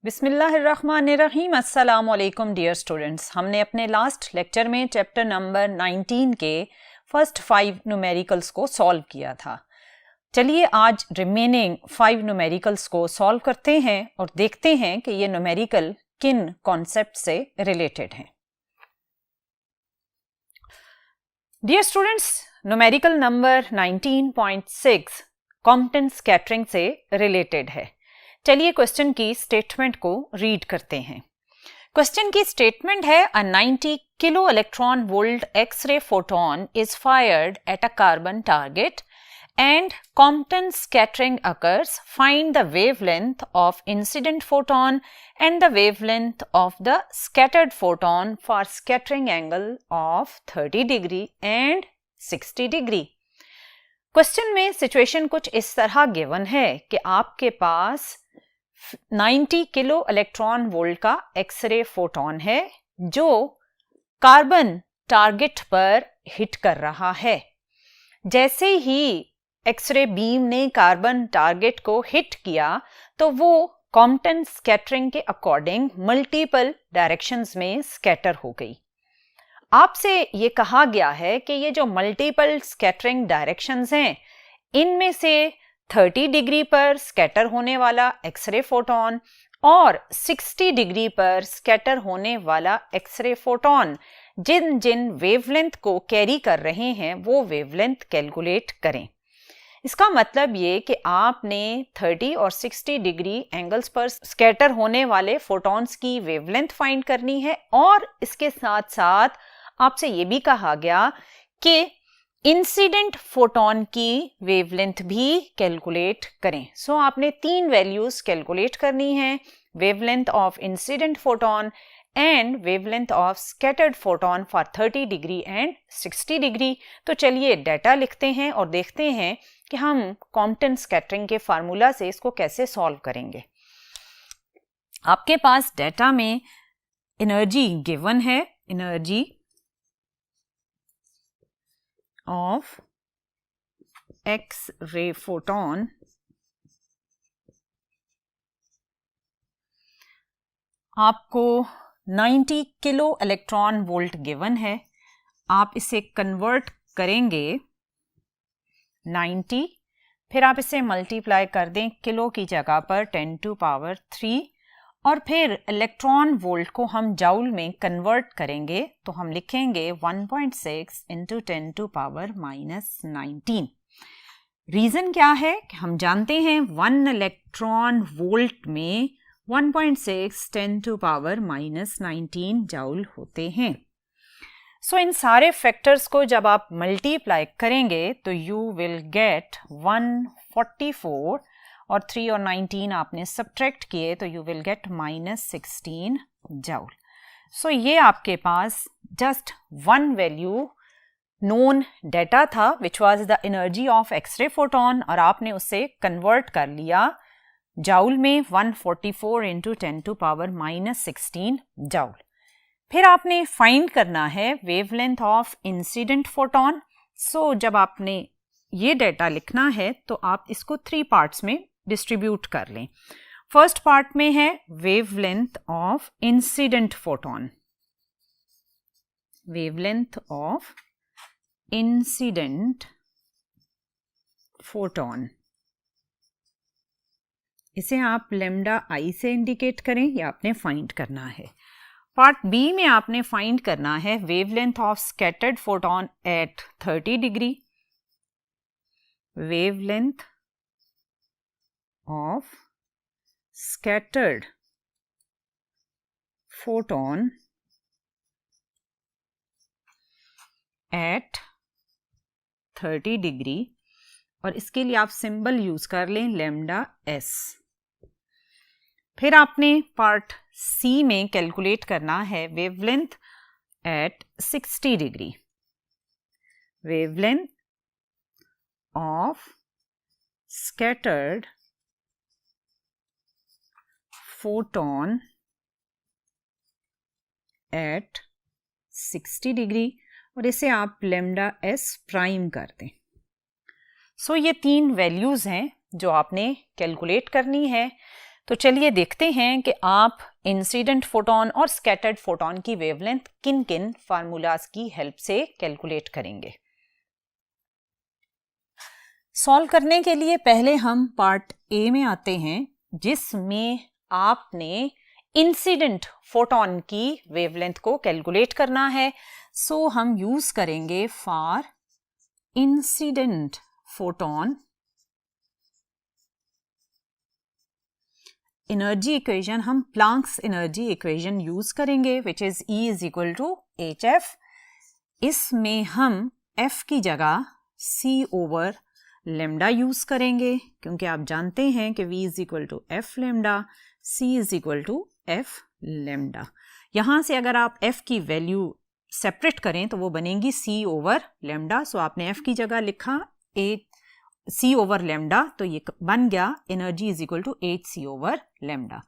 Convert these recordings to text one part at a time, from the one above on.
बिस्मिल्लाहिर्रहमानिर्रहीम। अस्सलाम वालेकुम डियर स्टूडेंट्स। हमने अपने लास्ट लेक्चर में चैप्टर नंबर 19 के फर्स्ट 5 न्यूमेरिकल्स को सॉल्व किया था। चलिए आज रिमेनिंग 5 न्यूमेरिकल्स को सॉल्व करते हैं और देखते हैं कि ये न्यूमेरिकल किन कॉन्सेप्ट से रिलेटेड हैं। Dear students, numerical number 19.6 Compton scattering से रिलेटेड है। चलिए क्वेश्चन की स्टेटमेंट को रीड करते हैं। क्वेश्चन की स्टेटमेंट है, a 90 kilo electron volt X ray photon is fired at a carbon target and Compton scattering occurs. Find the wavelength of incident photon and the wavelength of the scattered photon for scattering angle of 30 degree and 60 degree. Question में situation कुछ इस तरह given है कि आपके पास 90 kilo electron volt का x ray photon है जो कार्बन टारगेट पर हिट कर रहा है। जैसे ही एक्सरे बीम ने कार्बन टारगेट को हिट किया तो वो कॉम्पटन स्कैटरिंग के अकॉर्डिंग मल्टीपल डायरेक्शंस में स्कैटर हो गई। आपसे ये कहा गया है कि ये जो मल्टीपल स्कैटरिंग डायरेक्शंस हैं इनमें से 30 डिग्री पर स्कैटर होने वाला एक्सरे फोटोन और 60 डिग्री पर स्कैटर होने वाला एक्सरे फोटोन जिन जिन वेवलेंथ को कैरी कर रहे हैं वो वेवलेंथ कैलकुलेट करें। इसका मतलब ये कि आपने 30 और 60 डिग्री एंगल्स पर स्कैटर होने वाले फोटॉन्स की वेवलेंथ फाइंड करनी है और इसके साथ साथ आपसे ये भी कहा गया कि इंसिडेंट फोटोन की वेवलेंथ भी कैलकुलेट करें। सो आपने 3 वैल्यूज कैलकुलेट करनी है, wavelength of incident photon and wavelength of scattered photon for 30 degree and 60 degree। तो चलिए डाटा लिखते हैं और देखते हैं कि हम कॉम्पटन स्कैटरिंग के फार्मूला से इसको कैसे सॉल्व करेंगे। आपके पास डाटा में एनर्जी गिवन है, energy of X ray photon आपको 90 किलो इलेक्ट्रॉन वोल्ट गिवन है। आप इसे कन्वर्ट करेंगे 90, फिर आप इसे मल्टीप्लाई कर दें किलो की जगह पर 10 टू पावर 3 और फिर इलेक्ट्रॉन वोल्ट को हम जाउल में कन्वर्ट करेंगे तो हम लिखेंगे 1.6 इंटू 10 टू पावर -19। रीज़न क्या है कि हम जानते हैं 1 इलेक्ट्रॉन वोल्ट में 1.6 10 टू पावर -19 जाउल होते हैं। सो इन सारे फैक्टर्स को जब आप मल्टीप्लाई करेंगे तो यू विल गेट 144 और 3 और 19 आपने सब्ट्रैक्ट किए तो you will get -16 joule. So ये आपके पास just one value known data था which was the energy of x-ray photon और आपने उसे कन्वर्ट कर लिया जाउल में 144 इंटू 10 टू पावर -16 जाउल। फिर आपने फाइंड करना है वेवलेंथ ऑफ इंसिडेंट फोटोन। सो जब आपने ये डेटा लिखना है तो आप इसको 3 पार्ट्स में डिस्ट्रीब्यूट कर लें। फर्स्ट पार्ट में है wavelength of incident photon, wavelength of incident photon, इसे आप लेमडा आई से इंडिकेट करें, ये आपने फाइंड करना है। पार्ट बी में आपने फाइंड करना है wavelength of scattered photon at 30 degree, wavelength of scattered photon at 30 degree और इसके लिए आप सिंबल यूज कर लें लेमडा एस। फिर आपने पार्ट सी में कैलकुलेट करना है wavelength at 60 degree, wavelength of scattered photon at 60 degree और इसे आप लेमडा एस प्राइम कर दें। सो ये 3 वैल्यूज हैं जो आपने कैलकुलेट करनी है। तो चलिए देखते हैं कि आप इंसिडेंट फोटोन और स्कैटर्ड फोटोन की वेवलेंथ किन किन फार्मूलाज की हेल्प से कैलकुलेट करेंगे। सॉल्व करने के लिए पहले हम पार्ट ए में आते हैं, जिसमें आपने इंसिडेंट फोटोन की वेवलेंथ को कैलकुलेट करना है। सो हम यूज करेंगे for incident photon energy equation, हम प्लांक्स एनर्जी इक्वेशन यूज करेंगे, which is E is equal to HF। इसमें हम F की जगह C ओवर लेमडा यूज करेंगे, क्योंकि आप जानते हैं कि V is equal to F lambda, C is equal to F lambda. यहां से अगर आप F की वैल्यू सेपरेट करें तो वो बनेगी C ओवर लेमडा। सो आपने F की जगह लिखा C ओवर लेमडा, तो ये बन गया energy is equal to HC over lambda.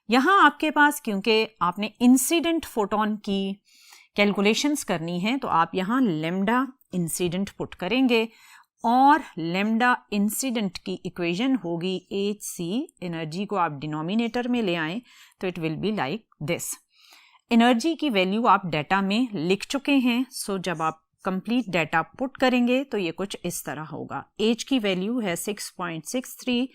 यहाँ आपके पास, क्योंकि आपने इंसिडेंट फोटोन की कैलकुलेशंस करनी है, तो आप यहाँ लेमडा इंसिडेंट पुट करेंगे और लेमडा इंसिडेंट की इक्वेशन होगी HC। एनर्जी को आप डिनोमिनेटर में ले आएं तो it will be like this. Energy की वैल्यू आप डाटा में लिख चुके हैं, सो जब आप कंप्लीट डाटा पुट करेंगे तो ये कुछ इस तरह होगा। H की वैल्यू है 6.63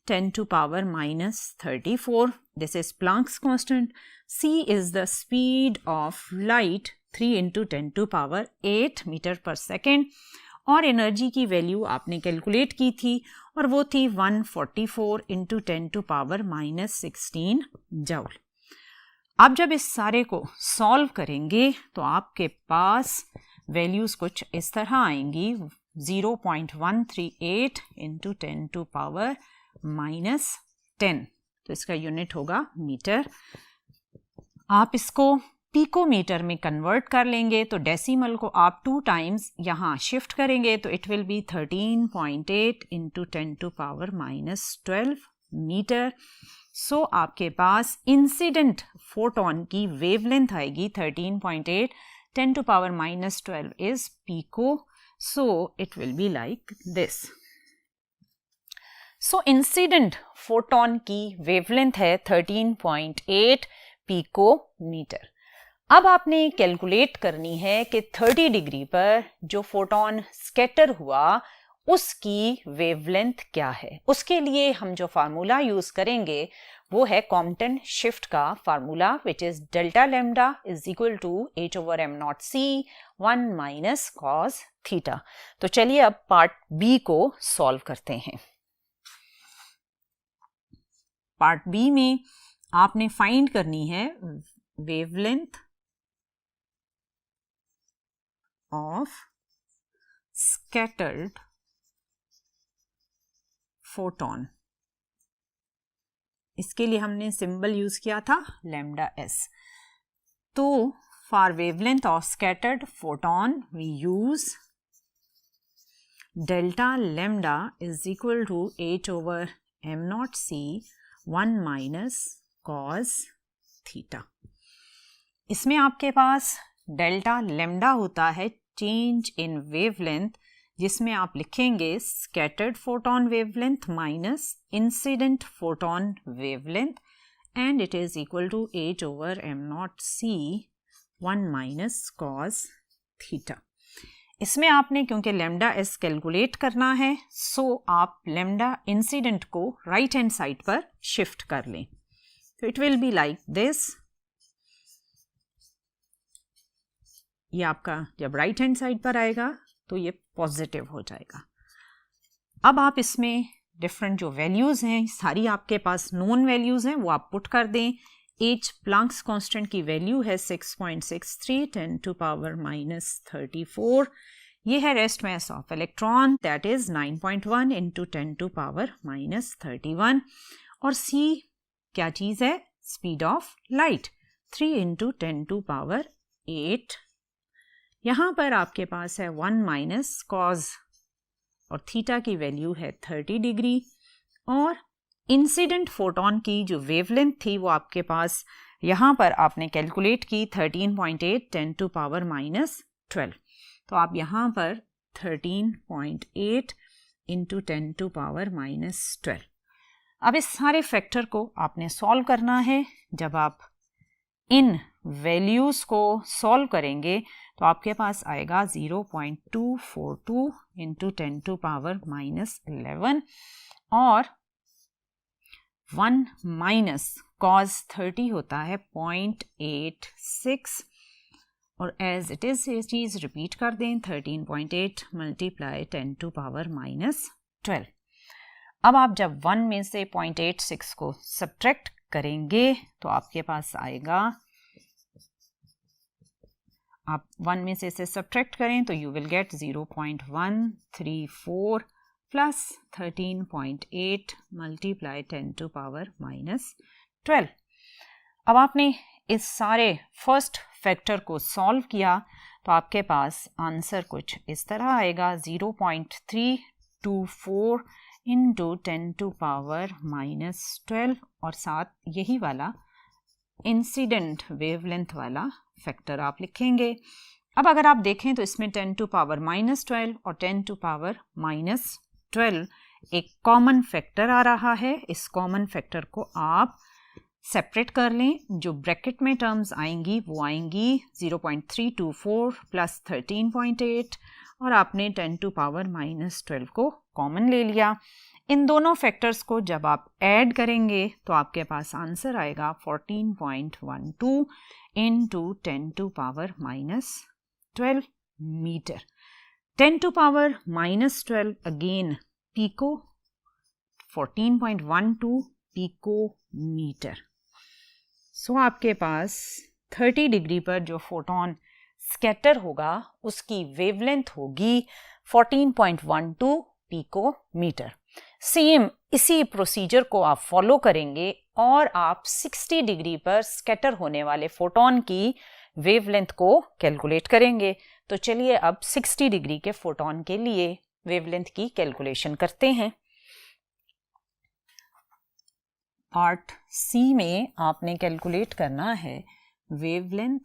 10 to power minus 34, this is Planck's constant. C is the speed of light 3 into 10 to power 8 meter per second, और एनर्जी की वैल्यू आपने कैलकुलेट की थी और वो थी 144 into 10 to power minus 16 joule. आप जब इस सारे को सॉल्व करेंगे तो आपके पास वैल्यूज कुछ इस तरह आएंगी, 0.138 into 10 to power minus 10, तो इसका यूनिट होगा मीटर। आप इसको पिकोमीटर में कन्वर्ट कर लेंगे तो डेसिमल को आप 2 टाइम्स यहाँ शिफ्ट करेंगे तो it will be 13.8 into 10 to power minus 12 metre. So आपके पास इंसिडेंट फोटोन की वेवलेंथ आएगी 13.8, 10 to power minus 12 is pico, so it will be like this. So incident photon की wavelength है 13.8 picometer। अब आपने कैलकुलेट करनी है कि 30 डिग्री पर जो फोटोन स्कैटर हुआ उसकी वेवलेंथ क्या है। उसके लिए हम जो फार्मूला यूज करेंगे वो है कॉम्पटन शिफ्ट का formula, which is delta lambda is equal to H over M naught C 1 minus cos theta. तो चलिए अब पार्ट बी को सॉल्व करते हैं। पार्ट बी में आपने फाइंड करनी है वेवलेंथ ऑफ स्कैटर्ड फोटोन। इसके लिए हमने सिंबल यूज किया था लैम्डा S। तो for wavelength of scattered photon we use delta lambda is equal to H over M naught C 1 minus cos theta. इसमें आपके पास डेल्टा लैम्डा होता है चेंज इन वेवलेंथ, जिसमें आप लिखेंगे scattered photon wavelength minus incident photon wavelength, and it is equal to H over M naught C 1 minus cos theta. इसमें आपने क्योंकि लैम्डा S कैलकुलेट करना है, सो आप लैम्डा इंसिडेंट को राइट हैंड साइड पर शिफ्ट कर लें, तो it will be like this. ये आपका जब राइट हैंड साइड पर आएगा तो ये पॉजिटिव हो जाएगा। अब आप इसमें डिफरेंट जो वैल्यूज हैं, सारी आपके पास नोन वैल्यूज हैं, वो आप पुट कर दें। H प्लांक्स कांस्टेंट की वैल्यू है 6.63 10 to power minus 34। ये है rest mass of electron, that is 9.1 into 10 to power minus 31। और C क्या चीज है? Speed of light 3 into 10 to power 8। यहाँ पर आपके पास है 1 माइनस कॉज और थीटा की वैल्यू है 30 डिग्री, और इंसिडेंट फोटोन की जो वेवलेंथ थी वो आपके पास यहाँ पर आपने कैलकुलेट की 13.8 10 to power minus 12। तो आप यहाँ पर 13.8 into 10 to power minus 12। अब इस सारे फैक्टर को आपने सॉल्व करना है। जब आप इन वैल्यूज़ को सॉल्व करेंगे तो आपके पास आएगा 0.242 इंटू 10 टू पावर माइनस 11 और 1 माइनस कॉस 30 होता है 0.86 और एज इट इज़ ये चीज़ रिपीट कर दें 13.8 मल्टीप्लाई 10 टू पावर माइनस 12। अब आप जब 1 में से 0.86 को सब्ट्रैक्ट करेंगे तो आपके पास आएगा, आप 1 में से इसे सब्ट्रैक्ट करें तो you will get 0.134 plus 13.8 multiply 10 to power minus 12। अब आपने इस सारे फर्स्ट फैक्टर को सॉल्व किया तो आपके पास आंसर कुछ इस तरह आएगा 0.324 इंटू 10 टू पावर माइनस 12 और साथ यही वाला इंसिडेंट वेवलेंथ वाला फैक्टर आप लिखेंगे। अब अगर आप देखें तो इसमें 10 टू पावर माइनस 12 और 10 टू पावर माइनस 12 एक कॉमन फैक्टर आ रहा है। इस कॉमन फैक्टर को आप सेपरेट कर लें। जो ब्रैकेट में टर्म्स आएंगी वो आएंगी 0.324 प्लस 13.8 और आपने 10 टू पावर माइनस 12 को कॉमन ले लिया। इन दोनों फैक्टर्स को जब आप ऐड करेंगे तो आपके पास आंसर आएगा 14.12 into 10 to power minus 12 metre. 10 to power minus 12 again pico, 14.12 pico metre. So आपके पास 30 डिग्री पर जो फोटोन स्कैटर होगा उसकी वेवलेंथ होगी 14.12 पिको मीटर। सेम इसी प्रोसीजर को आप फॉलो करेंगे और आप 60 डिग्री पर स्कैटर होने वाले फोटोन की वेवलेंथ को कैलकुलेट करेंगे। तो चलिए अब 60 डिग्री के फोटोन के लिए वेवलेंथ की कैलकुलेशन करते हैं। पार्ट सी में आपने कैलकुलेट करना है वेवलेंथ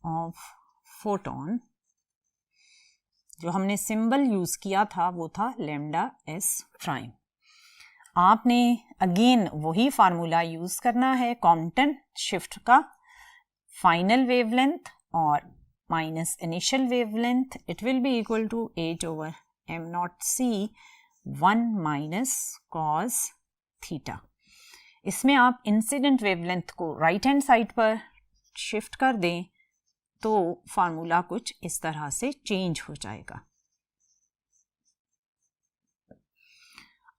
ऑफ फोटोन। जो हमने सिंबल यूज किया था वो था लैम्डा एस प्राइम। आपने अगेन वही फार्मूला यूज करना है कॉम्पटन शिफ्ट का, फाइनल वेवलेंथ और minus initial wavelength, it will be equal to 8/m0c 1 minus cos theta. इसमें आप इंसिडेंट वेवलेंथ को राइट हैंड साइड पर शिफ्ट कर दें तो फार्मूला कुछ इस तरह से चेंज हो जाएगा।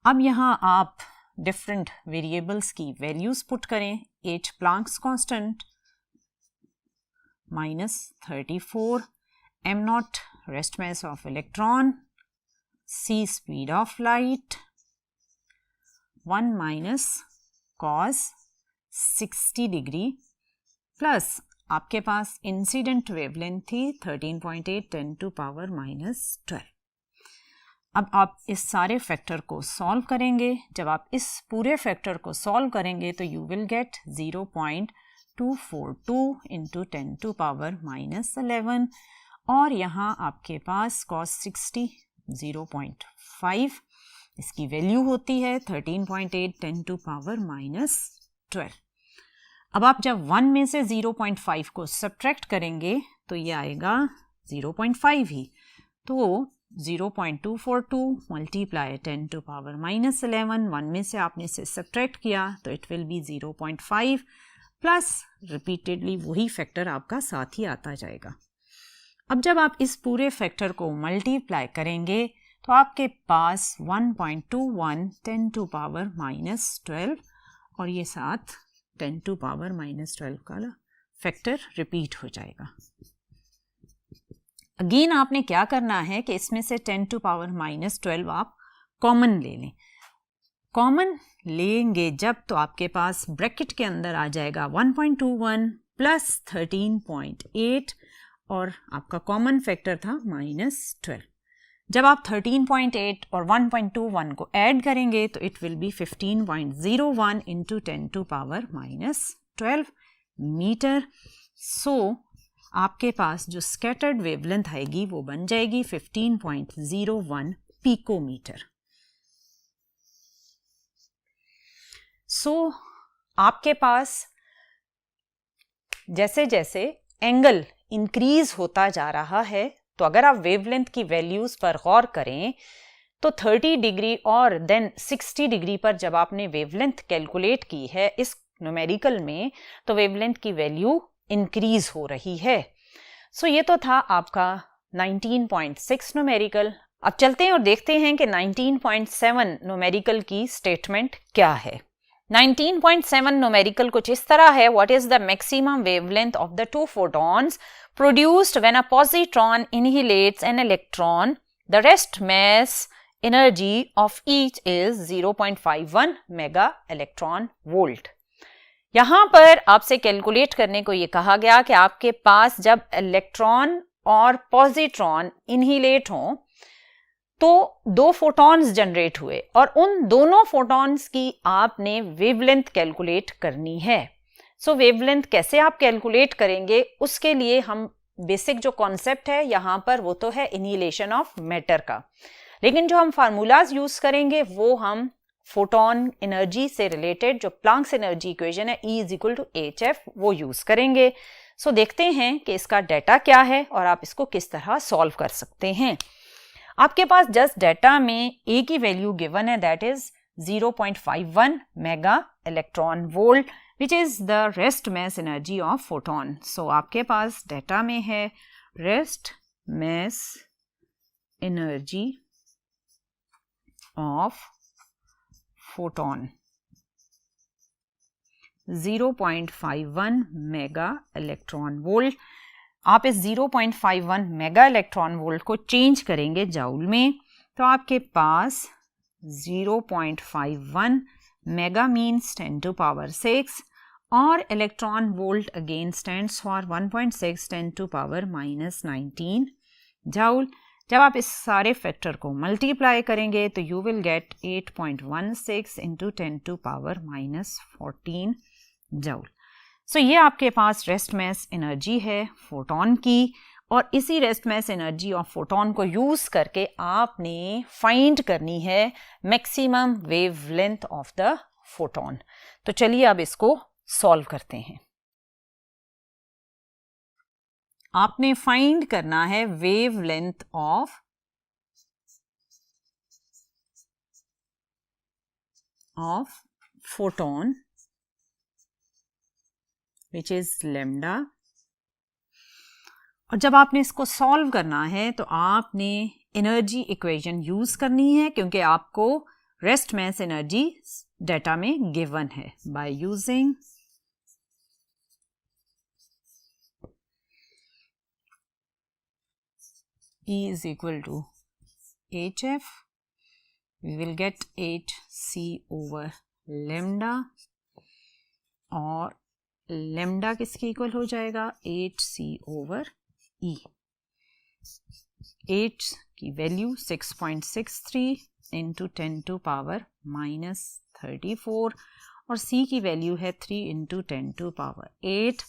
अब यहां आप डिफरेंट वेरिएबल्स की वैल्यूज पुट करें। h Planck's constant -34, m0 rest mass of electron, c speed of light, 1 minus cos 60 degree plus आपके पास इंसिडेंट वेवलेंथ थी 13.8 10 टू पावर माइनस 12। अब आप इस सारे फैक्टर को सॉल्व करेंगे। जब आप इस पूरे फैक्टर को सॉल्व करेंगे तो you will get 0.242 into 10 to power minus 11 और यहाँ आपके पास cos 60 0.5, इसकी वैल्यू होती है 13.8 10 टू पावर माइनस 12। अब आप जब 1 में से 0.5 को सब्ट्रैक्ट करेंगे तो ये आएगा 0.5 ही। तो 0.242 मल्टीप्लाई 10 टू पावर माइनस 11, 1 में से आपने इसे सब्ट्रैक्ट किया तो it will B 0.5 plus repeatedly वही फैक्टर आपका साथ ही आता जाएगा। अब जब आप इस पूरे फैक्टर को मल्टीप्लाई करेंगे तो आपके पास 1.21 10 टू पावर माइनस 12 और ये साथ 10 टू पावर माइनस 12 का फैक्टर रिपीट हो जाएगा। अगेन आपने क्या करना है कि इसमें से 10 टू पावर माइनस 12 आप कॉमन ले लें। कॉमन लेंगे जब तो आपके पास ब्रैकेट के अंदर आ जाएगा 1.21 प्लस 13.8 और आपका कॉमन फैक्टर था -12। जब आप 13.8 और 1.21 को ऐड करेंगे तो it will be 15.01 into 10 to power minus 12 metre. So आपके पास जो स्कैटर्ड वेवलेंथ आएगी वो बन जाएगी 15.01 पिकोमीटर। सो आपके पास जैसे जैसे एंगल इंक्रीज होता जा रहा है, तो अगर आप वेवलेंथ की वैल्यूज पर गौर करें तो 30 डिग्री और देन 60 डिग्री पर जब आपने वेवलेंथ कैलकुलेट की है इस न्यूमेरिकल में, तो वेवलेंथ की वैल्यू इंक्रीज हो रही है। सो ये तो था आपका 19.6 न्यूमेरिकल। अब चलते हैं और देखते हैं कि 19.7 न्यूमेरिकल की स्टेटमेंट क्या है। 19.7 न्यूमेरिकल कुछ इस तरह है, what is the maximum wavelength of the two photons produced when a positron annihilates an electron, the rest mass energy of each is 0.51 mega electron volt. यहां पर आपसे कैलकुलेट करने को ये कहा गया कि आपके पास जब इलेक्ट्रॉन और पॉजिट्रॉन इनहेलेट हों तो दो फोटॉन्स जनरेट हुए और उन दोनों फोटॉन्स की आपने वेवलेंथ कैलकुलेट करनी है। सो वेवलेंथ कैसे आप कैलकुलेट करेंगे, उसके लिए हम बेसिक जो कॉन्सेप्ट है यहाँ पर वो तो है इनहेलेशन ऑफ मैटर का, लेकिन जो हम फार्मूलाज यूज करेंगे वो हम फोटॉन एनर्जी से रिलेटेड जो प्लांक्स एनर्जी इक्वेशन है E = hf वो यूज करेंगे। सो देखते हैं कि इसका डाटा क्या है और आप इसको किस तरह सॉल्व कर सकते हैं। आपके पास जस्ट डाटा में A की वैल्यू गिवन है, that is 0.51 mega electron volt which is the rest mass energy of photon. So आपके पास डाटा में है rest mass energy of photon 0.51 mega electron volt. आप इस 0.51 मेगा इलेक्ट्रॉन वोल्ट को चेंज करेंगे जाउल में, तो आपके पास 0.51 मेगा मीन्स 10⁻⁶ और electron volt again stands for 1.6 10⁻⁻19 joule. जब आप इस सारे फैक्टर को मल्टीप्लाई करेंगे तो you will gate 8.16 × 10⁻⁻14 joule. So ये आपके पास रेस्ट मास एनर्जी है फोटॉन की, और इसी rest mass energy of photon को यूज करके आपने फाइंड करनी है maximum wavelength of the photon. तो चलिए अब इसको सॉल्व करते हैं। आपने फाइंड करना है wavelength of photon which is lambda, और जब आपने इसको सॉल्व करना है तो आपने एनर्जी इक्वेशन यूज करनी है क्योंकि आपको रेस्ट मास एनर्जी डाटा में गिवन है by using E is equal to hf, we will get 8c over lambda, और lambda किसके इक्वल हो जाएगा 8c over E। 8 की वैल्यू 6.63 × 10⁻⁻34 और C की वैल्यू है 3 × 10⁸,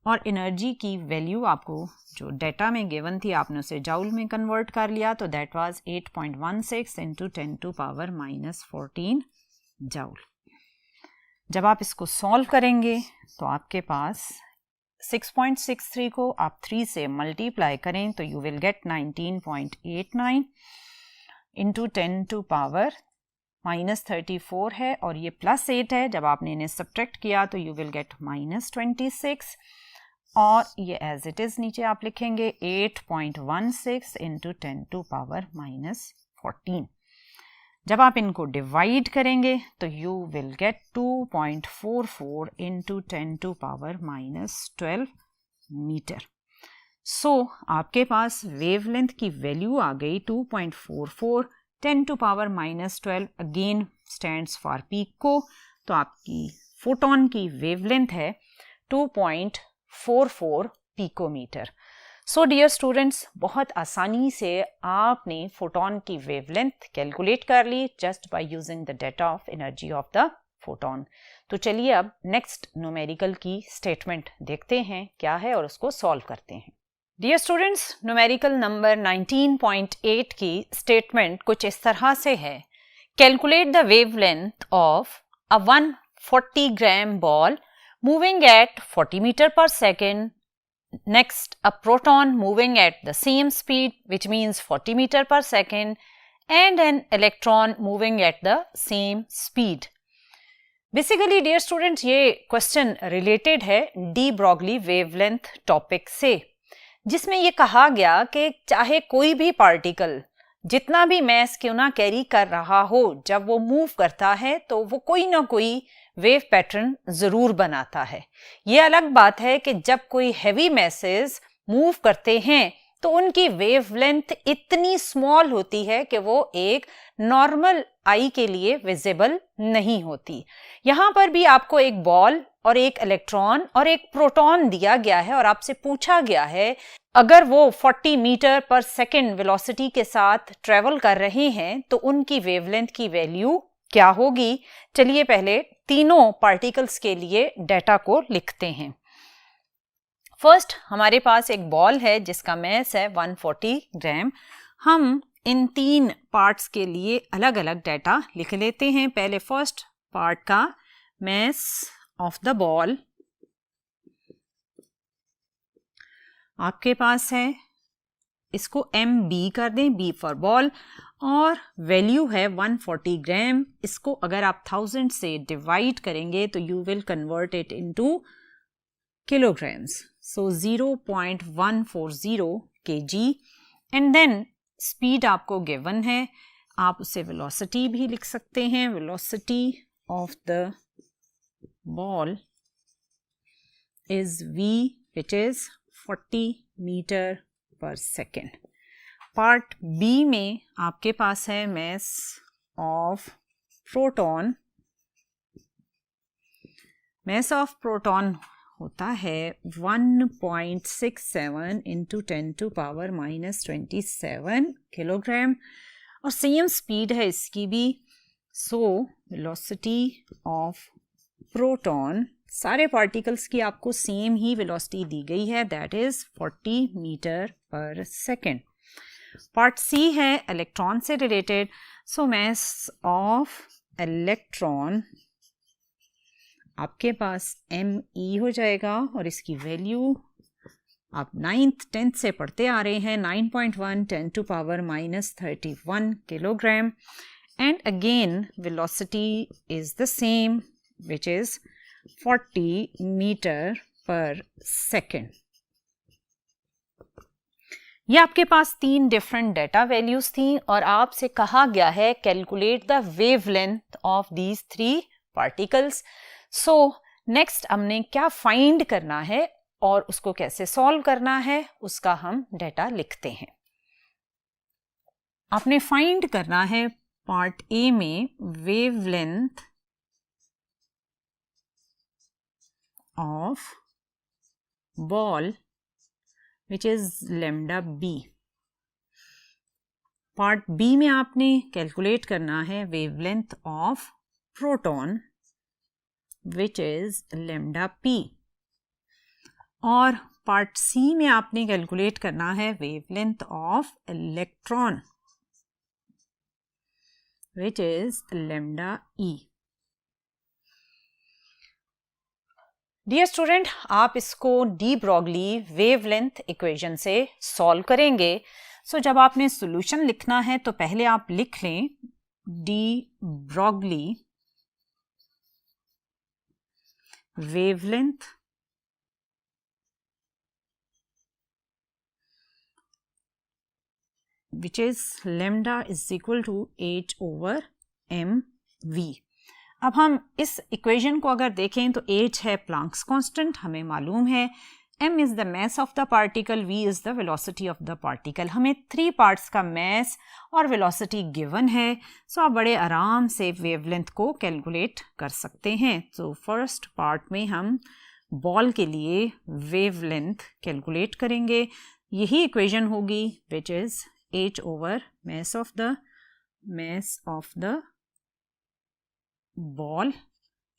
और एनर्जी की वैल्यू आपको जो डाटा में गिवन थी आपने उसे जाउल में कन्वर्ट कर लिया, तो दैट वाज 8.16 × 10⁻⁻14 जाउल। जब आप इसको सॉल्व करेंगे तो आपके पास 6.63 को आप 3 से मल्टीप्लाई करें तो यू विल गेट 19.89 × 10⁻⁻34 है, और ये +8 है। जब आपने इन्हें सब्ट्रैक्ट किया तो यू विल गेट -26, और ये एज इट इज नीचे आप लिखेंगे 8.16 × 10⁻⁻14। जब आप इनको डिवाइड करेंगे तो you will gate 2.44 × 10⁻⁻12 metre. So आपके पास वेवलेंथ की वैल्यू आ गई 2.44 10⁻⁻12, अगेन स्टैंड्स फॉर पिको, तो आपकी फोटॉन की वेवलेंथ है 2.44 पिकोमीटर। सो डियर स्टूडेंट्स, बहुत आसानी से आपने फोटॉन की वेवलेंथ कैलकुलेट कर ली just by using the data of energy of the photon. तो चलिए अब नेक्स्ट न्यूमेरिकल की स्टेटमेंट देखते हैं क्या है और उसको सॉल्व करते हैं। डियर स्टूडेंट्स, न्यूमेरिकल नंबर 19.8 की स्टेटमेंट कुछ इस तरह से है. Calculate the wavelength of a 140 gram ball moving at 40 meter per second. Next, a proton moving at the same speed, which means 40 meter per second, and an electron moving at the same speed. Basically dear students, ये question related है de Broglie wavelength topic से, जिसमें ये कहा गया कि चाहे कोई भी पार्टिकल जितना भी मैस क्यों ना कैरी कर रहा हो, जब वो मूव करता है तो वो कोई ना कोई वेव पैटर्न जरूर बनाता है. ये अलग बात है कि जब कोई हैवी मैसेज मूव करते हैं तो उनकी वेवलेंथ इतनी स्मॉल होती है कि वो एक नॉर्मल आई के लिए विजिबल नहीं होती. यहाँ पर भी आपको एक बॉल और एक इलेक्ट्रॉन और एक प्रोटॉन दिया गया है और आपसे पूछा गया है अगर वो 40 मीटर पर सेकेंड वेलोसिटी के साथ ट्रेवल कर रहे हैं तो उनकी वेवलेंथ की वैल्यू क्या होगी. चलिए पहले तीनों पार्टिकल्स के लिए डेटा को लिखते हैं. फर्स्ट, हमारे पास एक बॉल है जिसका मैस है 140 ग्राम. हम इन तीन पार्ट्स के लिए अलग अलग डेटा लिख लेते हैं. पहले फर्स्ट पार्ट का मैस ऑफ द बॉल आपके पास है, इसको MB कर दें, B फॉर बॉल, और वैल्यू है 140 ग्राम. इसको अगर आप 1000 से डिवाइड करेंगे तो you will convert it into kilograms. So 0.140 kg. And then speed आपको गिवन है, आप उसे वेलोसिटी भी लिख सकते हैं. Velocity of the ball is v, which is 40 meter per second. Part B में आपके पास है mass of proton. Mass of proton होता है 1.67 इंटू 10⁻⁻27 किलोग्राम और सेम स्पीड है इसकी भी. सो वेलोसिटी ऑफ प्रोटॉन, सारे पार्टिकल्स की आपको सेम ही वेलोसिटी दी गई है, that is 40 meter per second. Part सी है इलेक्ट्रॉन से related. So mess of electron आपके पास ME हो जाएगा और इसकी वैल्यू आप 9th 10th से पढ़ते आ रहे हैं, 9.1 10⁻⁻31 kilogram. And again velocity is the same, which is 40 meter per second. ये आपके पास तीन डिफरेंट डेटा वैल्यूज थी और आपसे कहा गया है calculate the wavelength of these three particles. So next हमने क्या फाइंड करना है और उसको कैसे सॉल्व करना है उसका हम डेटा लिखते हैं. आपने फाइंड करना है पार्ट ए में wavelength of ball which is lambda b. Part B में आपने कैलकुलेट करना है wavelength of proton which is lambda p. और पार्ट सी में आपने कैलकुलेट करना है wavelength of electron which is lambda e. Dear student, आप इसको डी ब्रॉगली वेवलेंथ इक्वेशन से सॉल्व करेंगे. सो जब आपने सॉल्यूशन लिखना है तो पहले आप लिख लें D Broglie wavelength which is lambda is equal to h/mv. अब हम इस इक्वेशन को अगर देखें तो h है प्लैंक्स कांस्टेंट, हमें मालूम है. m is the mass of the particle, v is the velocity of the particle. हमें 3 पार्ट्स का मास और वेलोसिटी गिवन है. सो आप बड़े आराम से वेवलेंथ को कैलकुलेट कर सकते हैं. तो फर्स्ट पार्ट में हम बॉल के लिए वेवलेंथ कैलकुलेट करेंगे. यही इक्वेशन होगी which is h/mass of the ball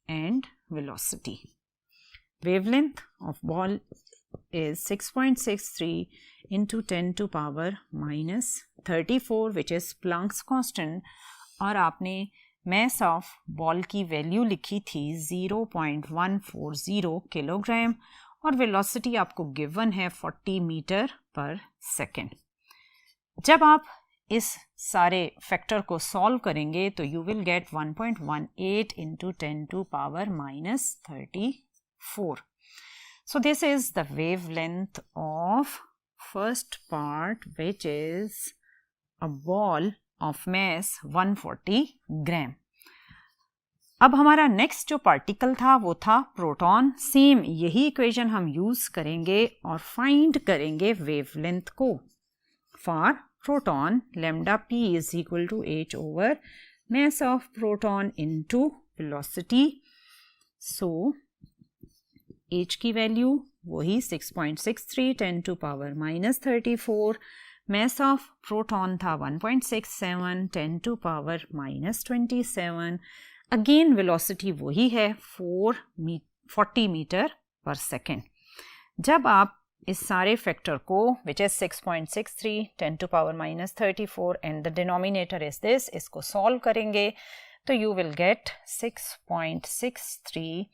and velocity. Wavelength of ball is 6.63 into 10 to power minus 34 which is Planck's constant, और आपने mass of ball की value लिखी थी 0.140 किलोग्राम और velocity आपको given है 40 मीटर पर सेकेंड। जब आप इस सारे फैक्टर को सॉल्व करेंगे तो you will gate 1.18 into 10 to power minus 34. So this is the wavelength of first part, which is a ball of mass 140 ग्राम। अब हमारा नेक्स्ट जो पार्टिकल था वो था प्रोटॉन। सेम यही इक्वेशन हम यूज करेंगे और फाइंड करेंगे वेवलेंथ को। For proton lambda p is equal to h over mass of proton into velocity. So h की वैल्यू वही 6.63 10 to power minus 34, mass of proton था 1.67 10 to power minus 27, again velocity वही है 40 meter per second. जब आप इस सारे factor को which is 6.63 10 to power minus 34 and the denominator is this, इसको सॉल्व करेंगे तो यू विल गेट 6.63।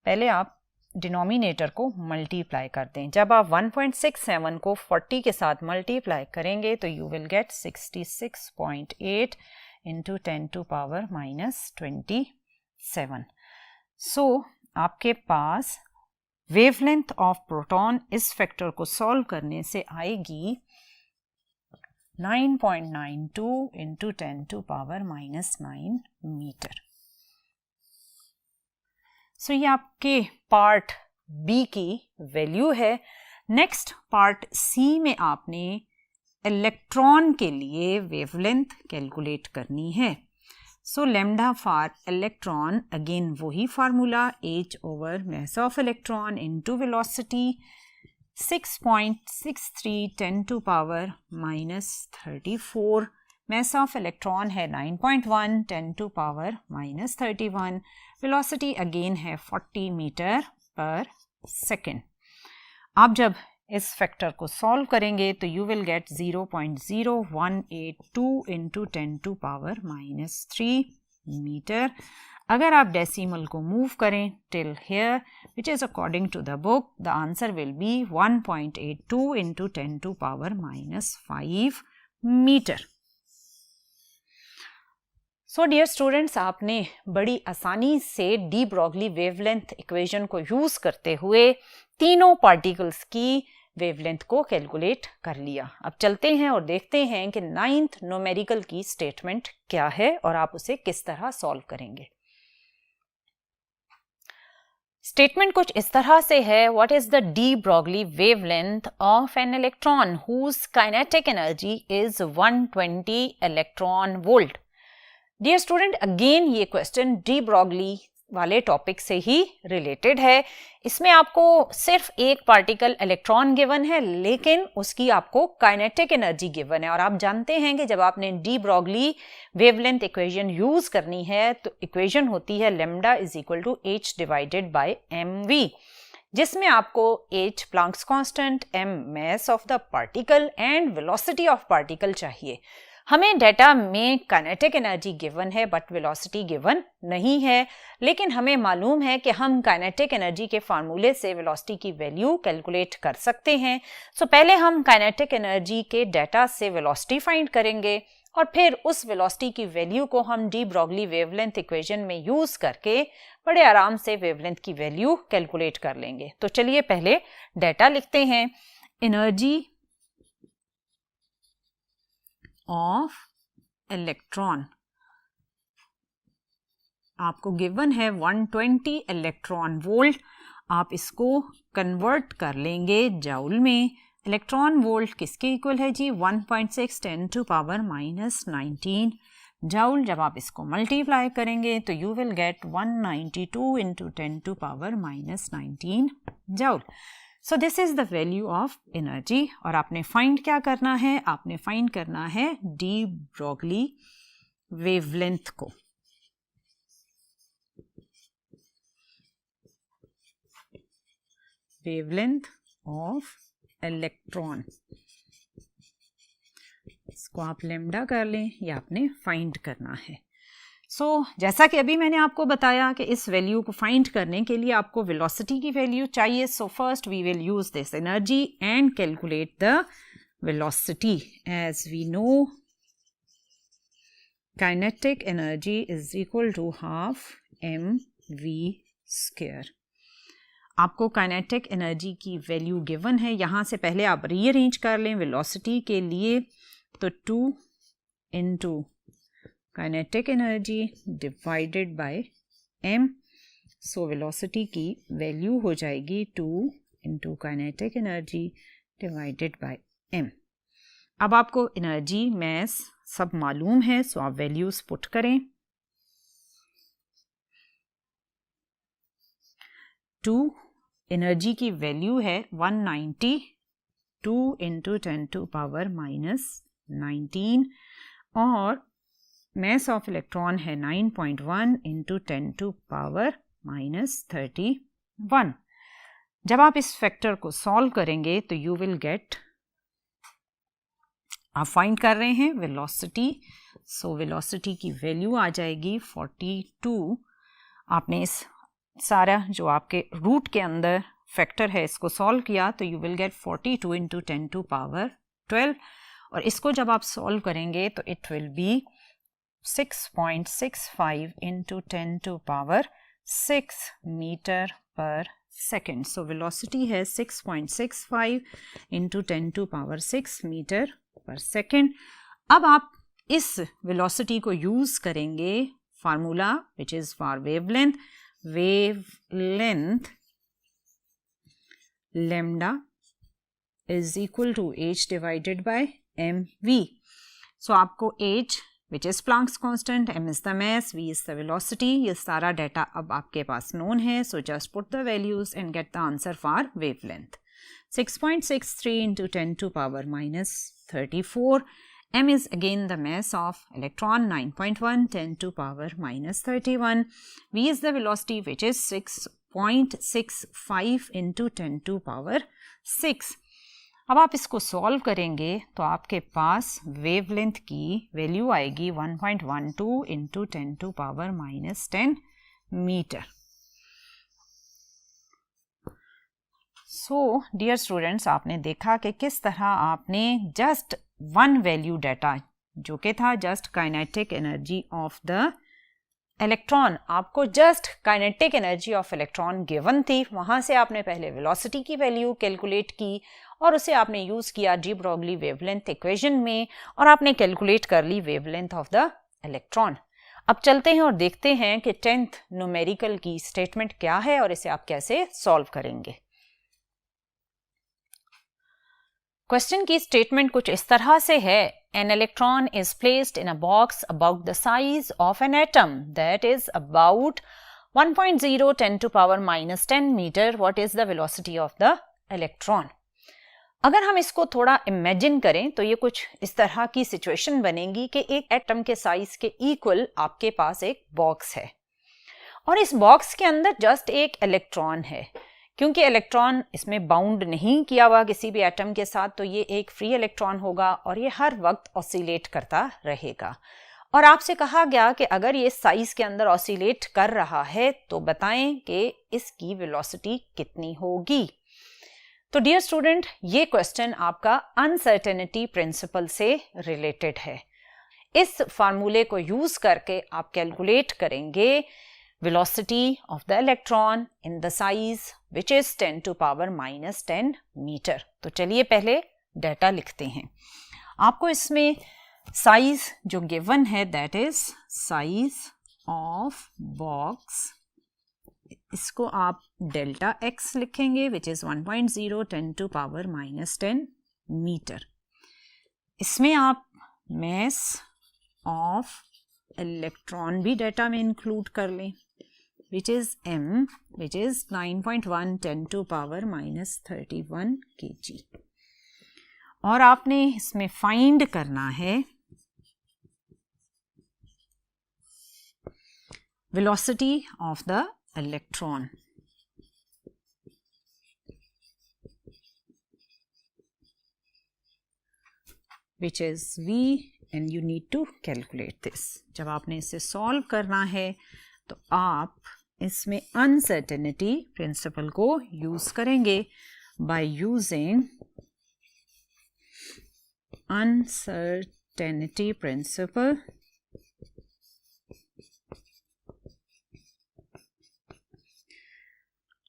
पहले आप डिनोमिनेटर को मल्टीप्लाई कर दें। जब आप 1.67 को 40 के साथ मल्टीप्लाई करेंगे तो you will gate 66.8 into 10 to power minus 27. So आपके पास वेवलेंथ ऑफ प्रोटॉन इस फैक्टर को सॉल्व करने से आएगी 9.92 into 10 to power minus 9 metre. So ये आपके पार्ट बी की वैल्यू है। नेक्स्ट पार्ट सी में आपने इलेक्ट्रॉन के लिए वेवलेंथ कैलकुलेट करनी है। So lambda for electron, again वही formula h over mass of electron into velocity, 6.63 10 to power minus 34, mass of electron है 9.1 10 to power minus 31, velocity again है 40 मीटर पर सेकेंड। आप जब इस फैक्टर को सॉल्व करेंगे तो you will get 0.0182 into 10 to power minus 3 meter. अगर आप डेसिमल को मूव करें till here which is according to the book, the answer will be 1.82 into 10 to power minus 5 meter. So dear students, आपने बड़ी आसानी से डी ब्रॉगली वेवलेंथ इक्वेशन को use करते हुए तीनों पार्टिकल्स की वेवलेंथ को कैलकुलेट कर लिया। अब चलते हैं और देखते हैं कि 9th न्यूमेरिकल की स्टेटमेंट क्या है और आप उसे किस तरह सॉल्व करेंगे। स्टेटमेंट कुछ इस तरह से है, what is the de Broglie wavelength of an electron whose kinetic energy is 120 electron volt. Dear student, again ये क्वेश्चन डी ब्रॉगली वाले टॉपिक से ही रिलेटेड है। इसमें आपको सिर्फ एक पार्टिकल इलेक्ट्रॉन गिवन है, लेकिन उसकी आपको काइनेटिक एनर्जी गिवन है। और आप जानते हैं कि जब आपने de Broglie wavelength equation use करनी है तो इक्वेशन होती है lambda is equal to h divided by mv, जिसमें आपको h Planck's constant, m mass of the particle and velocity of particle चाहिए। हमें डेटा में काइनेटिक एनर्जी गिवन है बट वेलोसिटी गिवन नहीं है, लेकिन हमें मालूम है कि हम काइनेटिक एनर्जी के फार्मूले से वेलोसिटी की वैल्यू कैलकुलेट कर सकते हैं। सो पहले हम काइनेटिक एनर्जी के डेटा से वेलोसिटी फाइंड करेंगे और फिर उस वेलोसिटी की वैल्यू को हम डी ब्रॉगली वेवलेंथ इक्वेशन में यूज करके बड़े आराम से वेवलेंथ की वैल्यू कैलकुलेट कर लेंगे। तो चलिए पहले डेटा लिखते हैं। एनर्जी ऑफ इलेक्ट्रॉन आपको गिवन है 120 इलेक्ट्रॉन वोल्ट। आप इसको कन्वर्ट कर लेंगे जाउल में। इलेक्ट्रॉन वोल्ट किसके इक्वल है जी? 1.6 10 to power minus 19 जाउल। जब आप इसको मल्टीप्लाई करेंगे तो you will gate 192 into 10 to power minus 19 joule. So this is the value of energy. और आपने फाइंड क्या करना है? आपने फाइंड करना है डी ब्रॉगली वेवलेंथ को। वेवलेंथ ऑफ इलेक्ट्रॉन, इसको आप लैम्डा कर लें, ये आपने फाइंड करना है। जैसा कि अभी मैंने आपको बताया कि इस वैल्यू को फाइंड करने के लिए आपको वेलोसिटी की वैल्यू चाहिए। First we will use this energy and calculate the velocity. As we know kinetic energy is equal to half mv square. आपको काइनेटिक एनर्जी की वैल्यू गिवन है, यहाँ से पहले आप रीअरेंज कर लें वेलोसिटी के लिए, तो 2 into kinetic energy divided by m। Velocity की वैल्यू हो जाएगी 2 into kinetic energy divided by m। अब आपको एनर्जी मैस सब मालूम है, आप वैल्यूज पुट करें। 2 एनर्जी की वैल्यू है 190, 2 इंटू 10 टू पावर -19, और mass of electron है 9.1 इंटू 10 टू पावर -31। जब आप इस फैक्टर को सॉल्व करेंगे तो यू विल गेट, आप फाइंड कर रहे हैं वेलोसिटी, वेलोसिटी की वैल्यू आ जाएगी 42। आपने इस सारा जो आपके रूट के अंदर फैक्टर है इसको सॉल्व किया तो you will get 42 into 10 to power 12, और इसको जब आप सॉल्व करेंगे तो it will be 6.65 into 10 to power 6 meter per second. So velocity है 6.65 into 10 to power 6 meter per second. अब आप इस velocity को use करेंगे formula which is for wavelength. Wavelength lambda is equal to h divided by mv. So आपको h which is Planck's constant, m is the mass, v is the velocity, ये सारा data अब आपके पास known है, so just put the values and get the answer for wavelength. 6.63 into 10 to power -34, m is again the mass of electron, 9.1, 10 to power -31, v is the velocity which is 6.65 into 10 to power 6. अब आप इसको solve करेंगे तो आपके पास wavelength की value आएगी 1.12 into 10 to power -10 meter. Dear students, आपने देखा कि किस तरह आपने जस्ट वन वैल्यू डाटा जो कि था just kinetic energy of the electron, आपको just kinetic energy of electron given थी, वहां से आपने पहले वेलोसिटी की वैल्यू कैलकुलेट की और उसे आपने यूज किया डी ब्रोगली वेवलेंथ इक्वेशन में, और आपने कैलकुलेट कर ली वेवलेंथ ऑफ द इलेक्ट्रॉन। अब चलते हैं और देखते हैं कि 10th न्यूमेरिकल की स्टेटमेंट क्या है और इसे आप कैसे सॉल्व करेंगे। क्वेश्चन की स्टेटमेंट कुछ इस तरह से है, an electron is placed in a box about the size of an atom, that is about 1.0 10 to power -10 meter. What is the velocity of the electron? अगर हम इसको थोड़ा इमेजिन करें तो ये कुछ इस तरह की सिचुएशन बनेगी कि एक एटम के साइज के इक्वल आपके पास एक बॉक्स है और इस बॉक्स के अंदर जस्ट एक इलेक्ट्रॉन है। क्योंकि इलेक्ट्रॉन इसमें बाउंड नहीं किया हुआ किसी भी एटम के साथ, तो ये एक फ्री इलेक्ट्रॉन होगा और ये हर वक्त ऑसिलेट करता रहेगा। और आपसे कहा गया कि अगर ये साइज के अंदर ऑसिलेट कर रहा है तो बताएं कि इसकी वेलोसिटी कितनी होगी। तो डियर स्टूडेंट, ये क्वेश्चन आपका अनसर्टेनिटी प्रिंसिपल से रिलेटेड है। इस फार्मूले को यूज करके आप कैलकुलेट करेंगे velocity of the electron in the size which is 10 to power -10 meter. तो चलिए पहले डाटा लिखते हैं। आपको इसमें साइज जो गिवन है that is size of box, इसको आप डेल्टा एक्स लिखेंगे which is 1.0 10 to power -10 meter. इसमें आप मैस ऑफ इलेक्ट्रॉन भी डाटा में इंक्लूड कर लें which is m, which is 9.1 10 to power -31 kg। और आपने इसमें फाइंड करना है velocity of the electron। which is V and you need to calculate this. जब आपने इसे सॉल्व करना है तो आप इसमें अनसर्टेनिटी प्रिंसिपल को यूज करेंगे by using uncertainty principle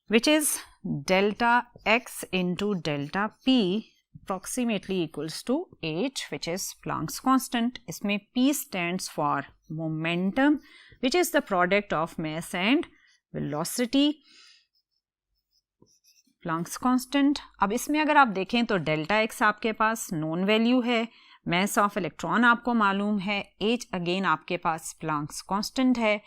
which is delta x into delta p approximately equals to h, which is Planck's constant. इसमें p stands for momentum, which is the product of mass and velocity. Planck's constant. अब इसमें अगर आप देखें तो delta x आपके पास known value है, mass of electron आपको मालूम है, h अगेन आपके पास Planck's constant है.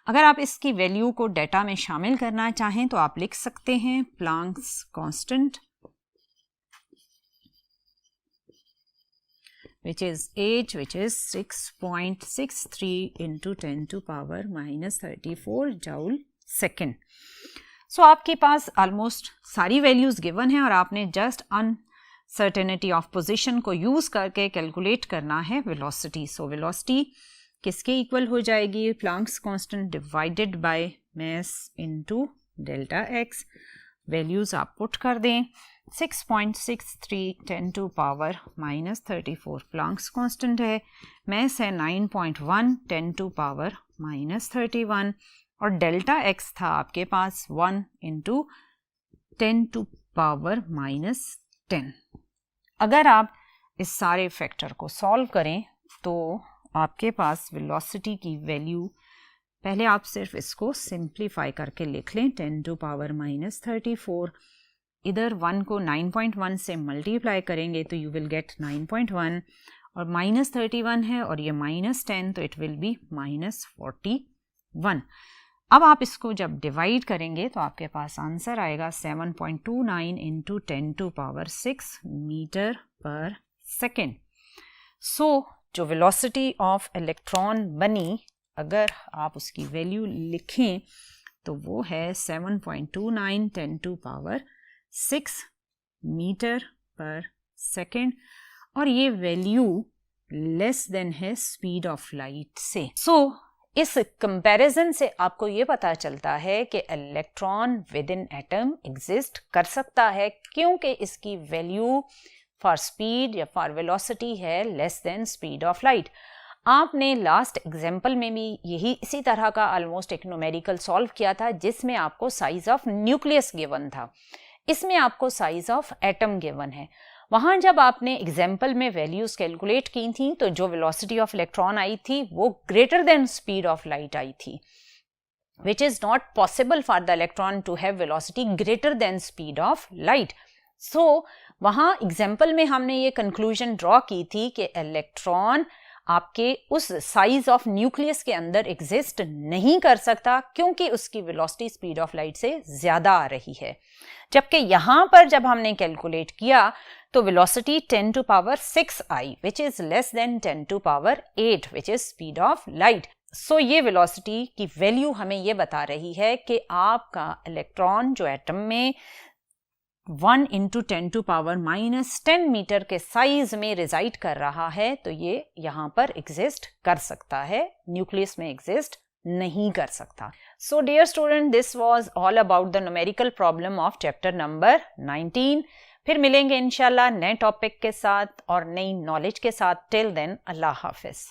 अगर आप इसकी वैल्यू को डेटा में शामिल करना चाहें तो आप लिख सकते हैं Planck's constant, which is h, which is 6.63 into 10 to power minus 34 joule second. So आपके पास ऑलमोस्ट सारी वैल्यूज गिवन है और आपने जस्ट अनसर्टेनिटी ऑफ पोजीशन को यूज करके कैलकुलेट करना है वेलोसिटी. सो वेलोसिटी किसके इक्वल हो जाएगी? Planck's constant divided by mass into delta X. Values आप पुट कर दें. 6.63 10 to power minus 34 Planck's constant है, मास है 9.1 10 टू पावर माइनस 31 और डेल्टा एक्स था आपके पास 1 इंटू 10 टू पावर माइनस 10. अगर आप इस सारे फैक्टर को सॉल्व करें तो आपके पास वेलोसिटी की वैल्यू, पहले आप सिर्फ इसको सिंप्लीफाई करके लिख लें. 10 टू पावर माइनस 34, इधर 1 को 9.1 से मल्टीप्लाई करेंगे तो यू विल गेट 9.1 और माइनस 31 है और ये माइनस 10 तो इट विल बी माइनस 41. अब आप इसको जब डिवाइड करेंगे तो आपके पास आंसर आएगा 7.29 into 10 to power 6 metre per second. सो जो वेलोसिटी ऑफ इलेक्ट्रॉन बनी, अगर आप उसकी वैल्यू लिखें तो वो है 7.29 10 to power 6 metre per second और ये वैल्यू लेस देन है स्पीड ऑफ लाइट से. सो इस कंपैरिजन से आपको ये पता चलता है कि electron with in atom exist कर सकता है क्योंकि इसकी वैल्यू फॉर स्पीड या फॉर वेलोसिटी है less than speed of light. आपने लास्ट एग्जाम्पल में भी यही इसी तरह का ऑलमोस्ट एक न्यूमेरिकल सॉल्व किया था जिसमें आपको साइज ऑफ न्यूक्लियस गिवन था. इसमें आपको साइज ऑफ एटम गिवन है. वहां जब आपने एग्जाम्पल में वैल्यूज कैलकुलेट की थी तो जो वेलोसिटी ऑफ इलेक्ट्रॉन आई थी वो greater than speed of light आई थी, which is not possible for the electron to have velocity greater than speed of light. So वहां एग्जाम्पल में हमने ये कंक्लूजन ड्रॉ की थी कि इलेक्ट्रॉन आपके उस साइज ऑफ न्यूक्लियस के अंदर एग्जिस्ट नहीं कर सकता क्योंकि उसकी वेलोसिटी स्पीड ऑफ लाइट से ज्यादा आ रही है. जबकि यहां पर जब हमने कैलकुलेट किया तो वेलोसिटी 10 टू पावर 6 आई, which is less than 10 to power 8, which is speed of light. So ये वेलोसिटी की वैल्यू हमें ये बता रही है कि आपका इलेक्ट्रॉन जो एटम में 1 into 10 to power minus 10 meter के साइज में रिजाइड कर रहा है तो ये यहाँ पर एग्जिस्ट कर सकता है, न्यूक्लियस में एग्जिस्ट नहीं कर सकता. So dear student, this was all about the numerical problem of chapter number 19. फिर मिलेंगे इंशाल्लाह नए टॉपिक के साथ और नई नॉलेज के साथ. टिल देन, अल्लाह हाफिज.